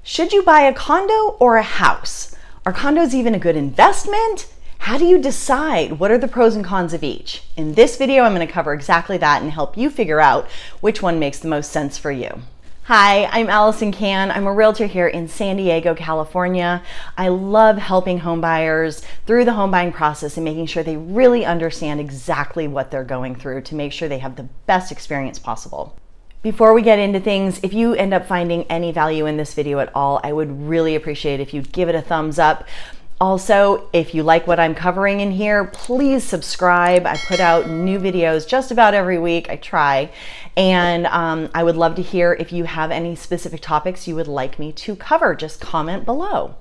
Should you buy a condo or a house? Are condos even a good investment? How do you decide? What are the pros and cons of each? In this video, I'm going to cover exactly that and help you figure out which one makes the most sense for you. Hi, I'm Allesen Cann. I'm a realtor here in San Diego, California. I love helping home buyers through the home buying process and making sure they really understand exactly what they're going through to make sure they have the best experience possible. Before we get into things, if you end up finding any value in this video at all, I would really appreciate if you'd give it a thumbs up. Also, if you like what I'm covering in here, please subscribe. I put out new videos just about every week. I try. And I would love to hear if you have any specific topics you would like me to cover. Just comment below.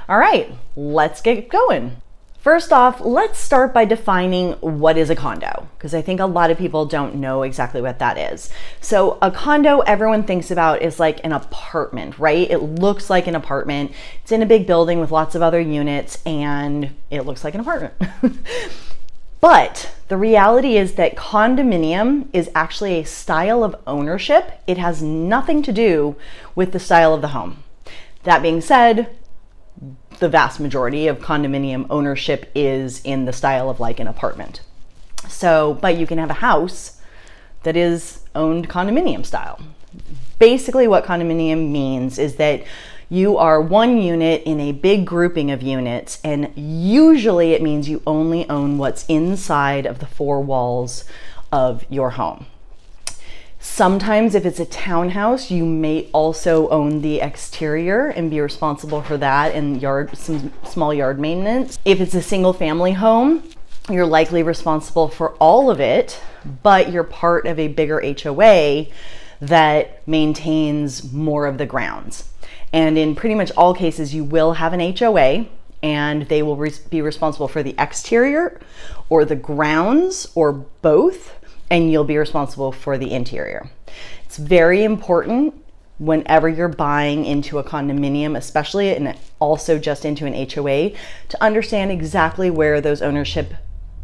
All right, let's get going. First off, let's start by defining what is a condo, because I think a lot of people don't know exactly what that is. So a condo, everyone thinks about is like an apartment, right? It looks like an apartment. It's in a big building with lots of other units, and it looks like an apartment. But the reality is that condominium is actually a style of ownership. It has nothing to do with the style of the home. That being said, the vast majority of condominium ownership is in the style of like an apartment. So, but you can have a house that is owned condominium style. Basically what condominium means is that you are one unit in a big grouping of units, and usually it means you only own what's inside of the four walls of your home. Sometimes if it's a townhouse, you may also own the exterior and be responsible for that and some small yard maintenance. If it's a single family home, you're likely responsible for all of it, but you're part of a bigger HOA that maintains more of the grounds. And in pretty much all cases, you will have an HOA, and they will be responsible for the exterior or the grounds or both, and you'll be responsible for the interior. It's very important whenever you're buying into a condominium, especially and also just into an HOA, to understand exactly where those ownership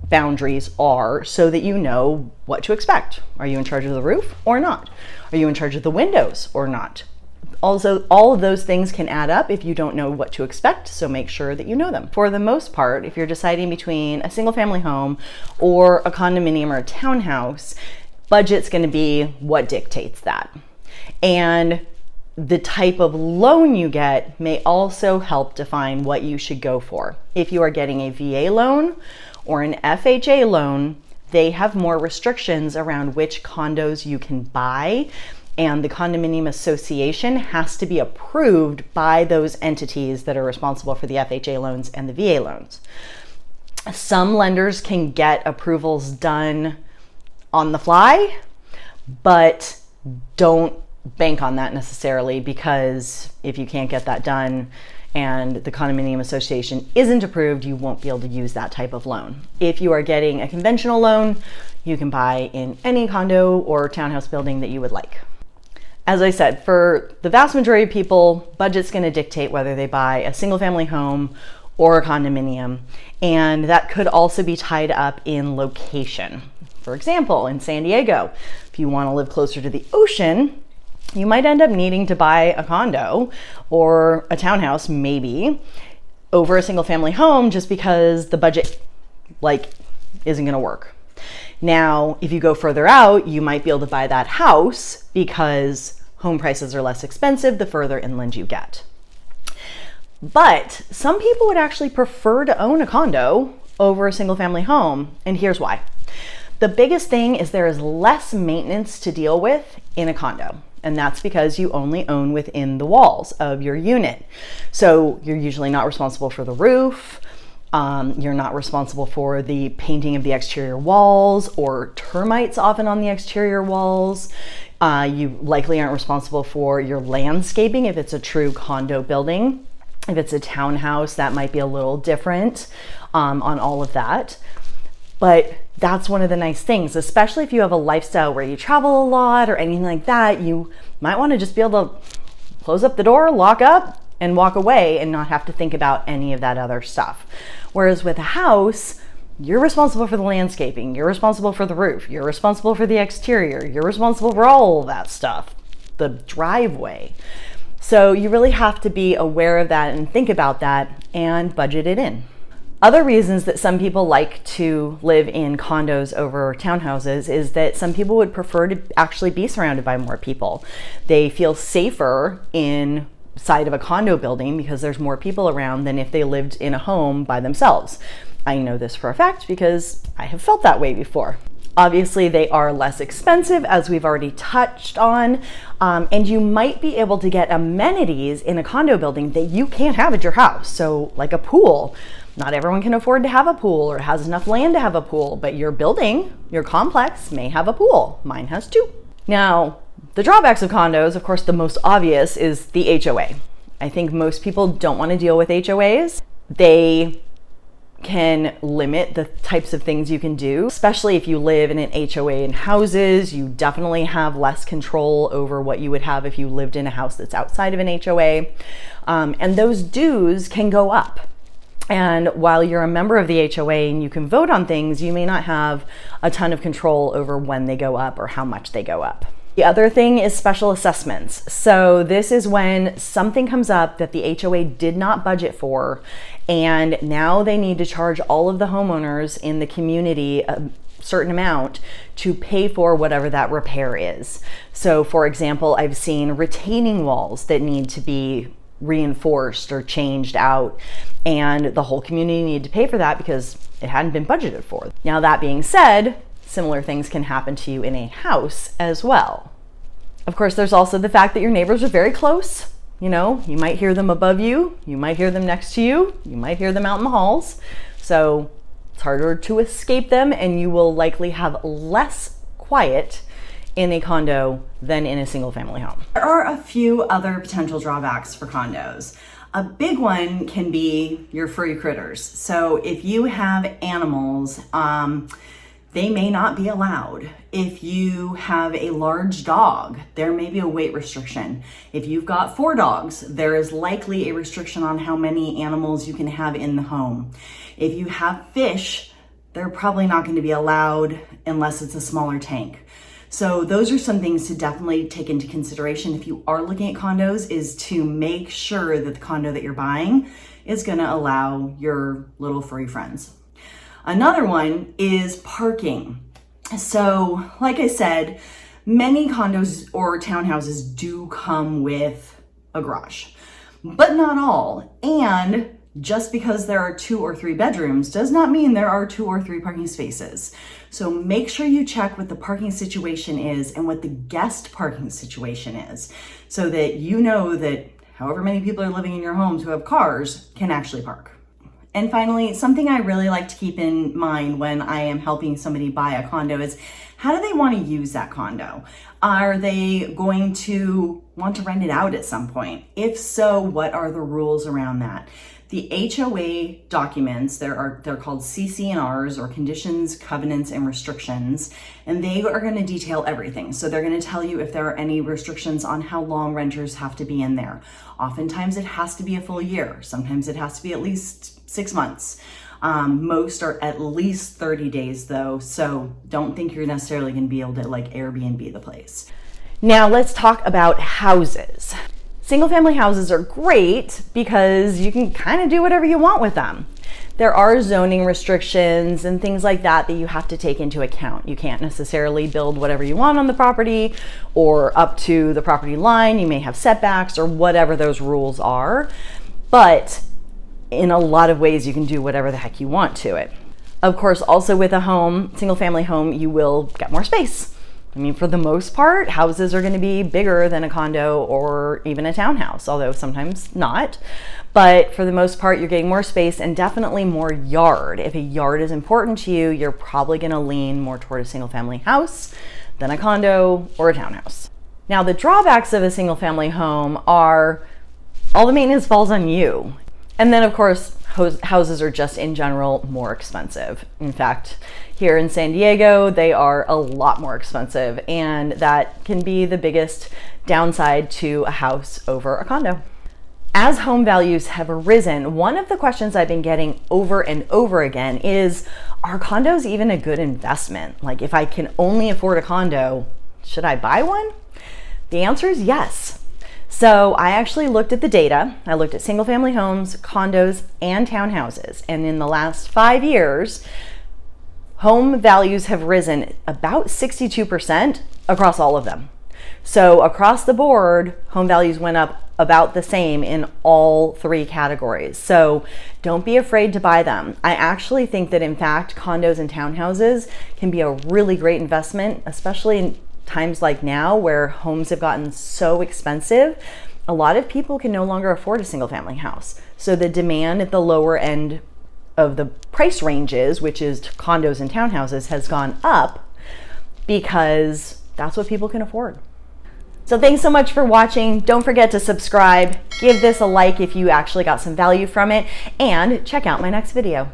boundaries are so that you know what to expect. Are you in charge of the roof or not? Are you in charge of the windows or not? Also, all of those things can add up if you don't know what to expect, so make sure that you know them. For the most part, if you're deciding between a single family home or a condominium or a townhouse, budget's going to be what dictates that. And the type of loan you get may also help define what you should go for. If you are getting a VA loan or an FHA loan, they have more restrictions around which condos you can buy, and the condominium association has to be approved by those entities that are responsible for the FHA loans and the VA loans. Some lenders can get approvals done on the fly, but don't bank on that necessarily, because if you can't get that done and the condominium association isn't approved, you won't be able to use that type of loan. If you are getting a conventional loan, you can buy in any condo or townhouse building that you would like. As I said, for the vast majority of people, budget's going to dictate whether they buy a single family home or a condominium, and that could also be tied up in location. For example, in San Diego, if you want to live closer to the ocean, you might end up needing to buy a condo or a townhouse maybe over a single family home just because the budget isn't going to work. Now, if you go further out, you might be able to buy that house because home prices are less expensive the further inland you get. But some people would actually prefer to own a condo over a single family home, and here's why. The biggest thing is there is less maintenance to deal with in a condo, and that's because you only own within the walls of your unit. So you're usually not responsible for the roof. You're not responsible for the painting of the exterior walls or termites often on the exterior walls. You likely aren't responsible for your landscaping if it's a true condo building. If it's a townhouse, that might be a little different on all of that. But that's one of the nice things, especially if you have a lifestyle where you travel a lot or anything like that, you might want to just be able to close up the door, lock up, and walk away and not have to think about any of that other stuff. Whereas with a house, you're responsible for the landscaping, you're responsible for the roof, you're responsible for the exterior, you're responsible for all of that stuff, the driveway. So you really have to be aware of that and think about that and budget it in. Other reasons that some people like to live in condos over townhouses is that some people would prefer to actually be surrounded by more people. They feel safer inside of a condo building because there's more people around than if they lived in a home by themselves. I know this for a fact because I have felt that way before. Obviously, they are less expensive, as we've already touched on, and you might be able to get amenities in a condo building that you can't have at your house. So like a pool. Not everyone can afford to have a pool or has enough land to have a pool, but your building, your complex may have a pool. Mine has two. Now, the drawbacks of condos, of course, the most obvious is the HOA. I think most people don't want to deal with HOAs. They can limit the types of things you can do, especially if you live in an HOA in houses. You definitely have less control over what you would have if you lived in a house that's outside of an HOA. And those dues can go up. And while you're a member of the HOA and you can vote on things, you may not have a ton of control over when they go up or how much they go up. The other thing is special assessments. So this is when something comes up that the HOA did not budget for, and now they need to charge all of the homeowners in the community a certain amount to pay for whatever that repair is. So for example, I've seen retaining walls that need to be reinforced or changed out, and the whole community needed to pay for that because it hadn't been budgeted for. Now, that being said, similar things can happen to you in a house as well. Of course, there's also the fact that your neighbors are very close. You know, you might hear them above you, you might hear them next to you, you might hear them out in the halls. So it's harder to escape them, and you will likely have less quiet in a condo than in a single family home. There are a few other potential drawbacks for condos. A big one can be your furry critters. So if you have animals, they may not be allowed. If you have a large dog, there may be a weight restriction. If you've got 4 dogs, there is likely a restriction on how many animals you can have in the home. If you have fish, they're probably not going to be allowed unless it's a smaller tank. So those are some things to definitely take into consideration if you are looking at condos, is to make sure that the condo that you're buying is going to allow your little furry friends. Another one is parking. So like I said, many condos or townhouses do come with a garage, but not all. And just because there are 2 or 3 bedrooms does not mean there are 2 or 3 parking spaces. So make sure you check what the parking situation is and what the guest parking situation is, so that you know that however many people are living in your homes who have cars can actually park. And finally, something I really like to keep in mind when I am helping somebody buy a condo is, how do they want to use that condo? Are they going to want to rent it out at some point? If so, what are the rules around that? The HOA documents, they're called CC&Rs, or conditions, covenants, and restrictions, and they are going to detail everything. So they're going to tell you if there are any restrictions on how long renters have to be in there. Oftentimes it has to be a full year. Sometimes it has to be at least 6 months. Most are at least 30 days though, so don't think you're necessarily going to be able to like Airbnb the place. Now let's talk about houses. Single family houses are great because you can kind of do whatever you want with them. There are zoning restrictions and things like that that you have to take into account. You can't necessarily build whatever you want on the property or up to the property line. You may have setbacks or whatever those rules are, but in a lot of ways you can do whatever the heck you want to it. Of course, also with a home, single family home, you will get more space. I mean, for the most part, houses are going to be bigger than a condo or even a townhouse, although sometimes not. But for the most part, you're getting more space and definitely more yard. If a yard is important to you, you're probably going to lean more toward a single family house than a condo or a townhouse. Now, the drawbacks of a single family home are all the maintenance falls on you. And then, of course, houses are just in general more expensive. In fact, here in San Diego, they are a lot more expensive, and that can be the biggest downside to a house over a condo. As home values have risen, one of the questions I've been getting over and over again is, are condos even a good investment? Like, if I can only afford a condo, should I buy one? The answer is yes. So I actually looked at the data. I looked at single family homes, condos, and townhouses. And in the last 5 years, home values have risen about 62% across all of them. So across the board, home values went up about the same in all 3 categories. So don't be afraid to buy them. I actually think that in fact, condos and townhouses can be a really great investment, especially in times like now where homes have gotten so expensive. A lot of people can no longer afford a single family house. So the demand at the lower end of the price ranges, which is condos and townhouses, has gone up because that's what people can afford. So thanks so much for watching. Don't forget to subscribe, give this a like if you actually got some value from it, and check out my next video.